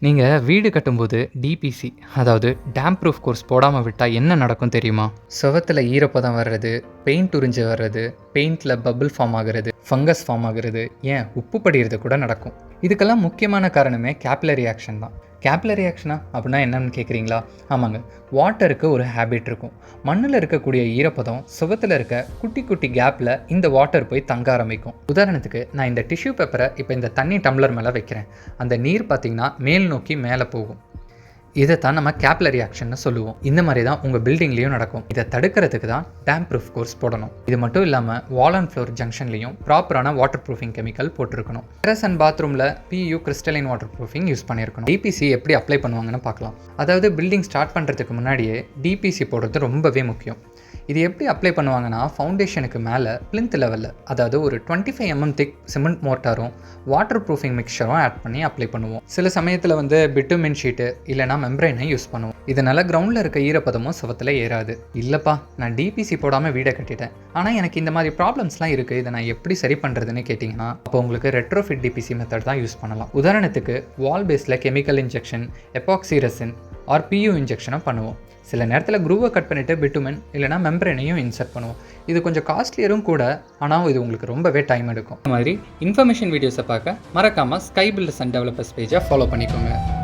நீங்கள் வீடு கட்டும்போது டிபிசி அதாவது டேம் ப்ரூஃப் கோர்ஸ் போடாமல் விட்டால் என்ன நடக்கும் தெரியுமா? சுவத்தில் ஈரப்பதம் வர்றது, பெயிண்ட் உறிஞ்சு வர்றது, பெயிண்டில் பபிள் ஃபார்ம் ஆகிறது, ஃபங்கஸ் ஃபார்ம் ஆகிறது, ஏன் உப்பு படிகிறது கூட நடக்கும். இதுக்கெல்லாம் முக்கியமான காரணமே கேப்லரி ஆக்ஷன் தான். கேப்லரி ஆக்ஷனா அப்படின்னா என்னன்னு கேட்குறீங்களா? ஆமாங்க, வாட்டருக்கு ஒரு ஹேபிட் இருக்கும். மண்ணில் இருக்கக்கூடிய ஈரப்பதம் சுவத்தில் இருக்க குட்டி குட்டி கேப்பில் இந்த வாட்டர் போய் தங்க ஆரம்பிக்கும். உதாரணத்துக்கு நான் இந்த டிஷ்யூ பேப்பரை இப்போ இந்த தண்ணி டம்ளர் மேலே வைக்கிறேன். அந்த நீர் பார்த்திங்கன்னா மேல் நோக்கி மேலே போகும். இதை தான் நம்ம கேப்லரி ஆக்ஷன்னு சொல்லுவோம். இந்த மாதிரி தான் உங்கள் பில்டிங்லேயும் நடக்கும். இதை தடுக்கிறதுக்கு தான் டேம் ப்ரூஃப் கோர்ஸ் போடணும். இது மட்டும் இல்லாமல் வால் அண்ட் ஃப்ளோர் ஜங்ஷன்லையும் ப்ராப்பரான வாட்டர் ப்ரூஃபிங் கெமிக்கல் போட்டிருக்கணும். டெரஸ் அண்ட் பாத்ரூமில் PU crystalline water proofing use பண்ணியிருக்கணும். டிபிசி எப்படி அப்ளை பண்ணுவாங்கன்னு பார்க்கலாம். அதாவது பில்டிங் ஸ்டார்ட் பண்ணுறதுக்கு முன்னாடியே டிபிசி போடுறது ரொம்பவே முக்கியம். இது எப்படி அப்ளை பண்ணுவாங்கன்னா, ஃபவுண்டேஷனுக்கு மேலே பிளிந்த் லெவலில், அதாவது ஒரு 25 mm திக் சிமெண்ட் மோட்டாரும் வாட்டர் ப்ரூஃபிங் மிக்சரும் ஆட் பண்ணி அப்ளை பண்ணுவோம். சில சமயத்தில் பிட்டுமின் ஷீட்டு இல்லைனா மெம்ப்ரைனை யூஸ் பண்ணுவோம். இதனால் கிரவுண்டில் இருக்க ஈரப்பதமும் சுவத்தில் ஏறாது. இல்லைப்பா, நான் டிபிசி போடாமல் வீடை கட்டிட்டேன், ஆனால் எனக்கு இந்த மாதிரி ப்ராப்ளம்ஸ்லாம் இருக்குது, இதை நான் எப்படி சரி பண்ணுறதுன்னு கேட்டிங்கன்னா, அப்போ உங்களுக்கு ரெட்ரோஃபிட் டிபிசி மெத்தட் தான் யூஸ் பண்ணலாம். உதாரணத்துக்கு வால் பேஸில் chemical injection, epoxy resin or PU இன்ஜெக்ஷனும் பண்ணுவோம். சில நேரத்தில் குரூவை கட் பண்ணிவிட்டு பிட்டுமென் இல்லைனா மெம்ப்ரைனையும் இன்சர்ட் பண்ணுவோம். இது கொஞ்சம் காஸ்ட்லியரும் கூட, ஆனால் இது உங்களுக்கு ரொம்பவே டைம் எடுக்கும். இந்த மாதிரி இன்ஃபர்மேஷன் வீடியோஸை பார்க்க மறக்காமல் ஸ்கை பில்டர்ஸ் அண்ட் டெவலப்பர்ஸ் பேஜை ஃபாலோ பண்ணிக்கோங்க.